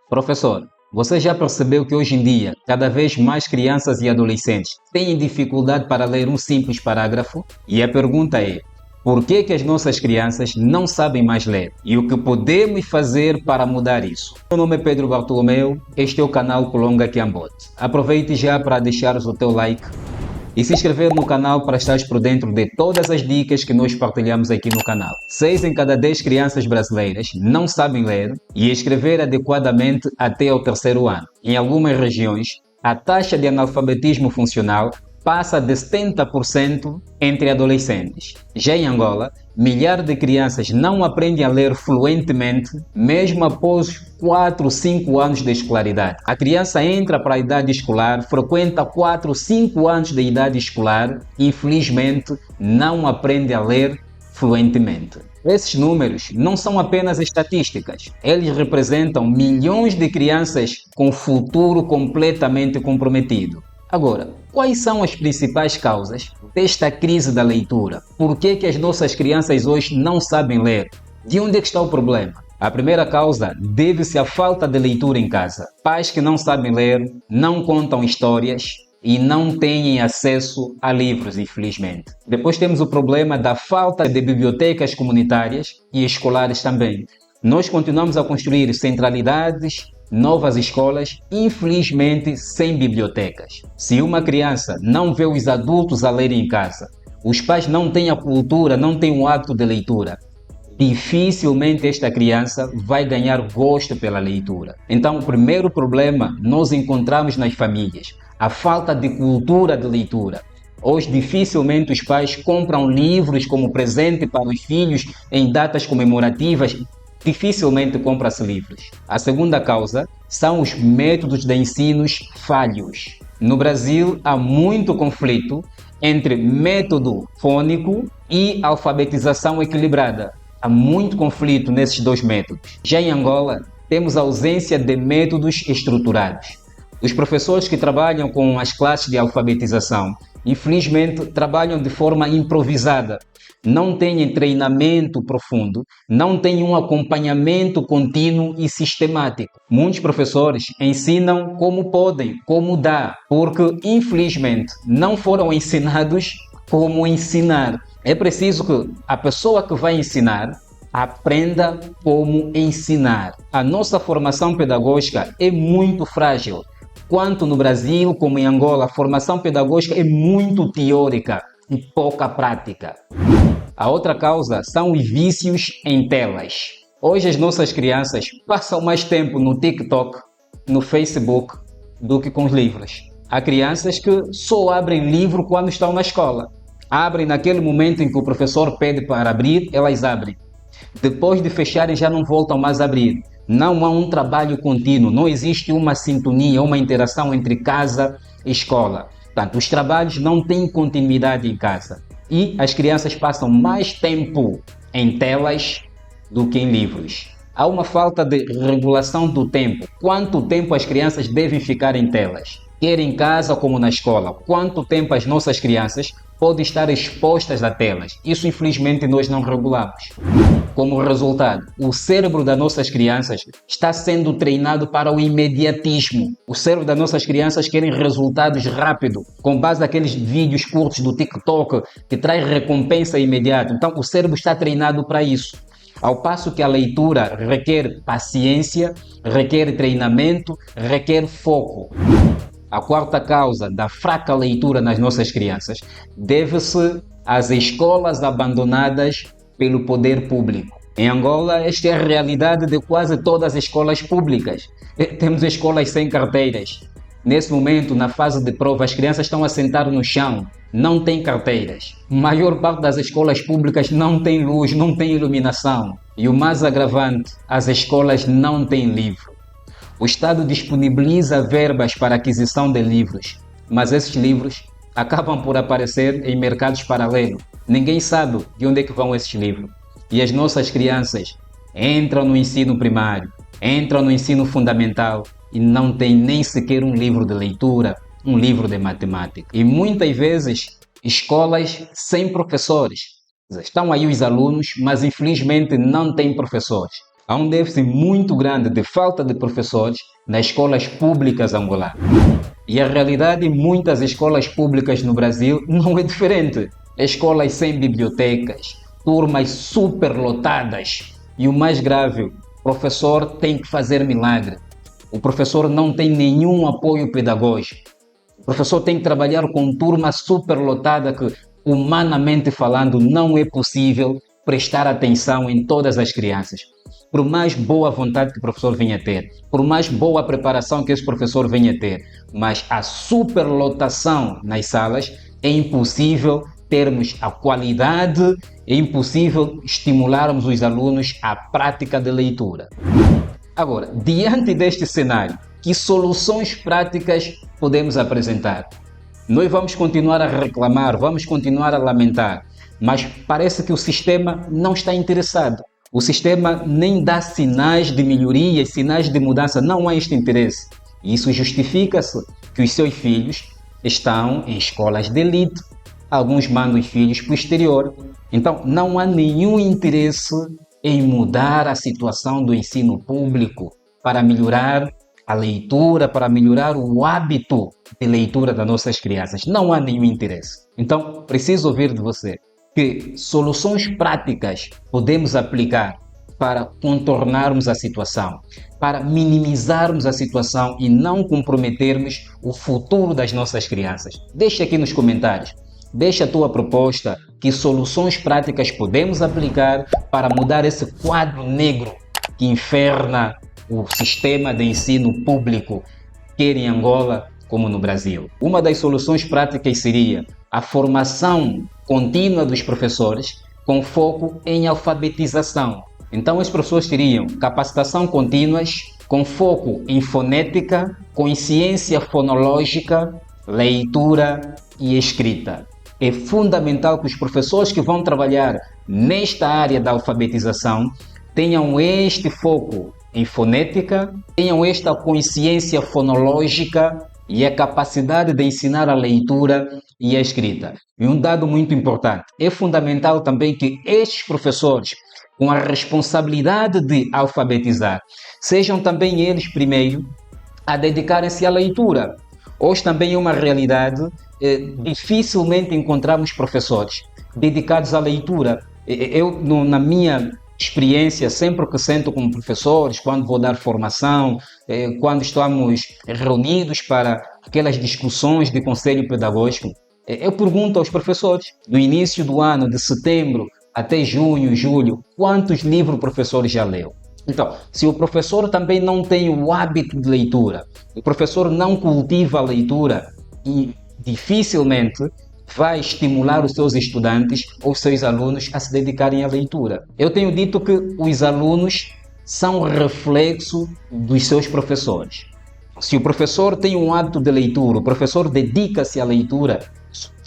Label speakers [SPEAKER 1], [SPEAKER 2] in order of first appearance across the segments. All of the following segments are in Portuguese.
[SPEAKER 1] Professor, você já percebeu que hoje em dia, cada vez mais crianças e adolescentes têm dificuldade para ler um simples parágrafo? E a pergunta é, por que as nossas crianças não sabem mais ler? E o que podemos fazer para mudar isso? Meu nome é Pedro Bartolomeu, este é o canal Colonga Kiambote. Aproveite já para deixar o teu like e se inscrever no canal para estares por dentro de todas as dicas que nós partilhamos aqui no canal. 6 em cada 10 crianças brasileiras não sabem ler e escrever adequadamente até ao terceiro ano. Em algumas regiões, a taxa de analfabetismo funcional passa de 70% entre adolescentes. Já em Angola, milhares de crianças não aprendem a ler fluentemente, mesmo após 4 ou 5 anos de escolaridade. A criança entra para a idade escolar, frequenta 4 ou 5 anos de idade escolar e, infelizmente, não aprende a ler fluentemente. Esses números não são apenas estatísticas, eles representam milhões de crianças com o futuro completamente comprometido. Agora, quais são as principais causas desta crise da leitura? Por que as nossas crianças hoje não sabem ler? De onde é que está o problema? A primeira causa deve-se à falta de leitura em casa. Pais que não sabem ler, não contam histórias e não têm acesso a livros, infelizmente. Depois temos o problema da falta de bibliotecas comunitárias e escolares também. Nós continuamos a construir centralidades, novas escolas, infelizmente sem bibliotecas. Se uma criança não vê os adultos a ler em casa, os pais não têm a cultura, não têm o hábito de leitura, dificilmente esta criança vai ganhar gosto pela leitura. Então, o primeiro problema nós encontramos nas famílias, a falta de cultura de leitura. Hoje, dificilmente os pais compram livros como presente para os filhos em datas comemorativas. Dificilmente compra-se livros. A segunda causa são os métodos de ensinos falhos. No Brasil, há muito conflito entre método fônico e alfabetização equilibrada. Há muito conflito nesses dois métodos. Já em Angola, temos a ausência de métodos estruturados. Os professores que trabalham com as classes de alfabetização, infelizmente, trabalham de forma improvisada. Não têm treinamento profundo, não têm um acompanhamento contínuo e sistemático. Muitos professores ensinam como podem, como dá, porque, infelizmente, não foram ensinados como ensinar. É preciso que a pessoa que vai ensinar aprenda como ensinar. A nossa formação pedagógica é muito frágil. Quanto no Brasil como em Angola, a formação pedagógica é muito teórica e pouca prática. A outra causa são os vícios em telas. Hoje as nossas crianças passam mais tempo no TikTok, no Facebook, do que com os livros. Há crianças que só abrem livro quando estão na escola. Abrem naquele momento em que o professor pede para abrir, elas abrem. Depois de fecharem já não voltam mais a abrir. Não há um trabalho contínuo, não existe uma sintonia, uma interação entre casa e escola. Portanto, os trabalhos não têm continuidade em casa. E as crianças passam mais tempo em telas do que em livros. Há uma falta de regulação do tempo. Quanto tempo as crianças devem ficar em telas? Quer em casa como na escola. Quanto tempo as nossas crianças podem estar expostas a telas? Isso, infelizmente, nós não regulamos. Como resultado, o cérebro das nossas crianças está sendo treinado para o imediatismo. O cérebro das nossas crianças querem resultados rápidos, com base naqueles vídeos curtos do TikTok que traz recompensa imediata. Então, o cérebro está treinado para isso. Ao passo que a leitura requer paciência, requer treinamento, requer foco. A quarta causa da fraca leitura nas nossas crianças deve-se às escolas abandonadas pelo poder público. Em Angola, esta é a realidade de quase todas as escolas públicas. Temos escolas sem carteiras. Nesse momento, na fase de prova, as crianças estão a sentar no chão, não têm carteiras. A maior parte das escolas públicas não tem luz, não tem iluminação. E o mais agravante, as escolas não têm livro. O Estado disponibiliza verbas para aquisição de livros, mas esses livros acabam por aparecer em mercados paralelos. Ninguém sabe de onde é que vão esses livros. E as nossas crianças entram no ensino primário, entram no ensino fundamental e não têm nem sequer um livro de leitura, um livro de matemática. E muitas vezes, escolas sem professores. Estão aí os alunos, mas infelizmente não têm professores. Há um déficit muito grande de falta de professores nas escolas públicas angolanas. E a realidade em muitas escolas públicas no Brasil não é diferente. Escolas sem bibliotecas, turmas superlotadas. E o mais grave, o professor tem que fazer milagre. O professor não tem nenhum apoio pedagógico. O professor tem que trabalhar com turma superlotada que, humanamente falando, não é possível prestar atenção em todas as crianças. Por mais boa vontade que o professor venha a ter, por mais boa preparação que esse professor venha a ter, mas a superlotação nas salas é impossível termos a qualidade, é impossível estimularmos os alunos à prática de leitura. Agora, diante deste cenário, que soluções práticas podemos apresentar? Nós vamos continuar a reclamar, vamos continuar a lamentar, mas parece que o sistema não está interessado. O sistema nem dá sinais de melhoria, sinais de mudança, não há este interesse. E isso justifica-se que os seus filhos estão em escolas de elite, alguns mandam os filhos para o exterior. Então, não há nenhum interesse em mudar a situação do ensino público para melhorar a leitura, para melhorar o hábito de leitura das nossas crianças. Não há nenhum interesse. Então, preciso ouvir de você que soluções práticas podemos aplicar para contornarmos a situação, para minimizarmos a situação e não comprometermos o futuro das nossas crianças. Deixa aqui nos comentários. Deixa a tua proposta, que soluções práticas podemos aplicar para mudar esse quadro negro que inferna o sistema de ensino público, quer em Angola como no Brasil. Uma das soluções práticas seria a formação contínua dos professores com foco em alfabetização. Então, os professores teriam capacitação contínuas com foco em fonética, consciência fonológica, leitura e escrita. É fundamental que os professores que vão trabalhar nesta área da alfabetização tenham este foco em fonética, tenham esta consciência fonológica e a capacidade de ensinar a leitura e a escrita. E um dado muito importante, é fundamental também que estes professores, com a responsabilidade de alfabetizar, sejam também eles primeiro a dedicarem-se à leitura. Hoje também é uma realidade, dificilmente encontramos professores dedicados à leitura. Eu, na minha experiência, sempre que sento com professores, quando vou dar formação, quando estamos reunidos para aquelas discussões de conselho pedagógico, eu pergunto aos professores, do início do ano, de setembro até junho, julho, quantos livros o professor já leu? Então, se o professor também não tem o hábito de leitura, o professor não cultiva a leitura, e dificilmente vai estimular os seus estudantes ou os seus alunos a se dedicarem à leitura. Eu tenho dito que os alunos são reflexo dos seus professores. Se o professor tem um hábito de leitura, o professor dedica-se à leitura,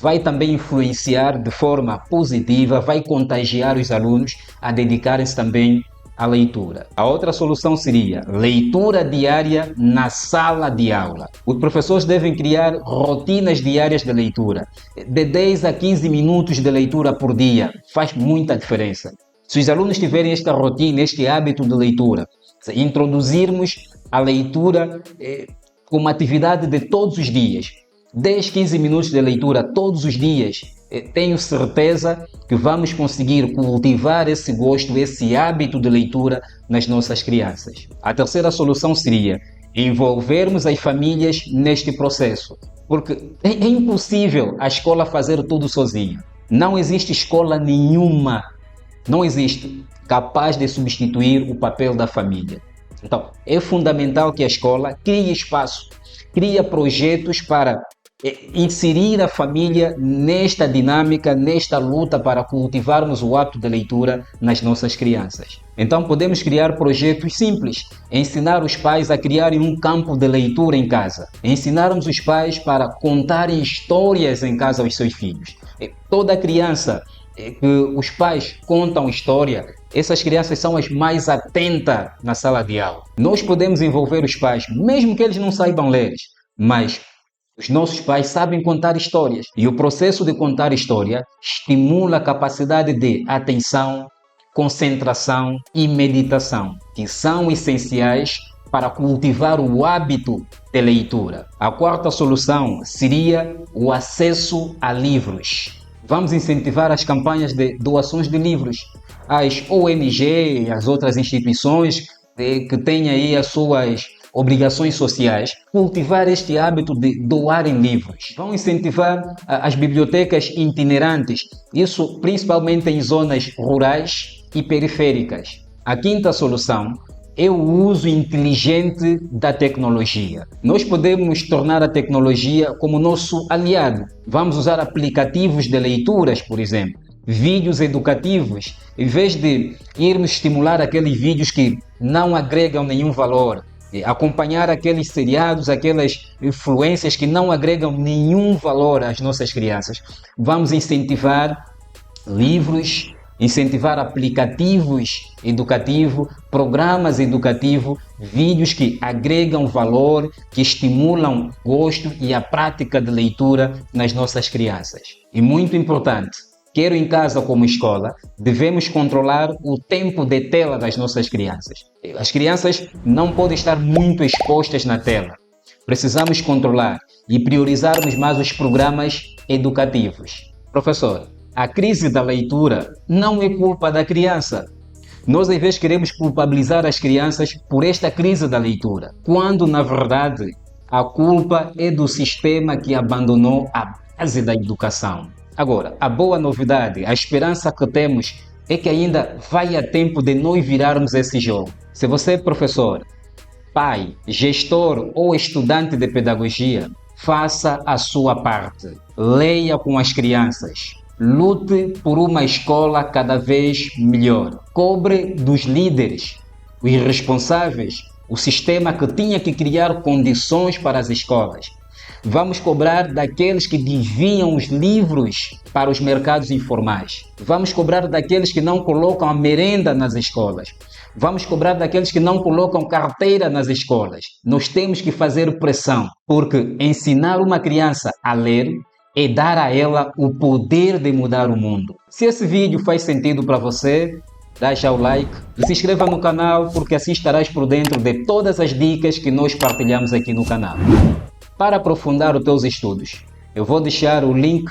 [SPEAKER 1] vai também influenciar de forma positiva, vai contagiar os alunos a dedicarem-se também à leitura. A outra solução seria leitura diária na sala de aula. Os professores devem criar rotinas diárias de leitura, de 10 a 15 minutos de leitura por dia. Faz muita diferença. Se os alunos tiverem esta rotina, este hábito de leitura, se introduzirmos a leitura como atividade de todos os dias, 10, 15 minutos de leitura todos os dias, tenho certeza que vamos conseguir cultivar esse gosto, esse hábito de leitura nas nossas crianças. A terceira solução seria envolvermos as famílias neste processo, porque é impossível a escola fazer tudo sozinha. Não existe escola nenhuma, não existe, capaz de substituir o papel da família. Então, é fundamental que a escola crie espaço, crie projetos para inserir a família nesta dinâmica, nesta luta para cultivarmos o hábito de leitura nas nossas crianças. Então podemos criar projetos simples, ensinar os pais a criarem um campo de leitura em casa, ensinarmos os pais para contarem histórias em casa aos seus filhos. Toda criança que os pais contam história, essas crianças são as mais atentas na sala de aula. Nós podemos envolver os pais, mesmo que eles não saibam ler, mas os nossos pais sabem contar histórias e o processo de contar história estimula a capacidade de atenção, concentração e meditação. que são essenciais para cultivar o hábito de leitura. A quarta solução seria o acesso a livros. Vamos incentivar as campanhas de doações de livros. As ONG e as outras instituições que têm aí as suas obrigações sociais, cultivar este hábito de doarem livros. Vão incentivar as bibliotecas itinerantes, isso principalmente em zonas rurais e periféricas. A quinta solução é o uso inteligente da tecnologia. Nós podemos tornar a tecnologia como nosso aliado. Vamos usar aplicativos de leituras, por exemplo, vídeos educativos, em vez de irmos estimular aqueles vídeos que não agregam nenhum valor, acompanhar aqueles seriados, aquelas influências que não agregam nenhum valor às nossas crianças. Vamos incentivar livros, incentivar aplicativos educativos, programas educativos, vídeos que agregam valor, que estimulam gosto e a prática de leitura nas nossas crianças. E muito importante, quer em casa como escola, devemos controlar o tempo de tela das nossas crianças. As crianças não podem estar muito expostas na tela. Precisamos controlar e priorizarmos mais os programas educativos. Professor, a crise da leitura não é culpa da criança. Nós, às vezes, queremos culpabilizar as crianças por esta crise da leitura, quando, na verdade, a culpa é do sistema que abandonou a base da educação. Agora, a boa novidade, a esperança que temos é que ainda vai a tempo de nós virarmos esse jogo. Se você é professor, pai, gestor ou estudante de pedagogia, faça a sua parte. Leia com as crianças. Lute por uma escola cada vez melhor. Cobre dos líderes, os responsáveis, o sistema que tinha que criar condições para as escolas. Vamos cobrar daqueles que desviam os livros para os mercados informais. Vamos cobrar daqueles que não colocam a merenda nas escolas. Vamos cobrar daqueles que não colocam carteira nas escolas. Nós temos que fazer pressão, porque ensinar uma criança a ler é dar a ela o poder de mudar o mundo. Se esse vídeo faz sentido para você, dá já o like e se inscreva no canal, porque assim estarás por dentro de todas as dicas que nós partilhamos aqui no canal. Para aprofundar os teus estudos, eu vou deixar o link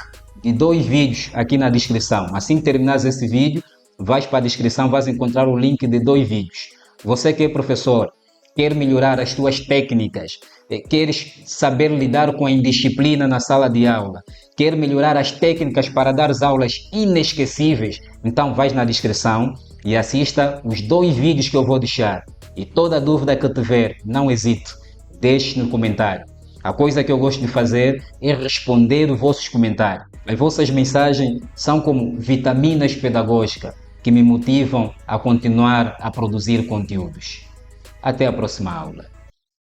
[SPEAKER 1] de 2 vídeos aqui na descrição. Assim que terminares esse vídeo, vais para a descrição, vais encontrar o link de 2 vídeos. Você que é professor, quer melhorar as tuas técnicas, queres saber lidar com a indisciplina na sala de aula, quer melhorar as técnicas para dar aulas inesquecíveis, então vais na descrição e assista os 2 vídeos que eu vou deixar. E toda dúvida que tiver, não hesite, deixe no comentário. A coisa que eu gosto de fazer é responder os vossos comentários. As vossas mensagens são como vitaminas pedagógicas que me motivam a continuar a produzir conteúdos. Até a próxima aula.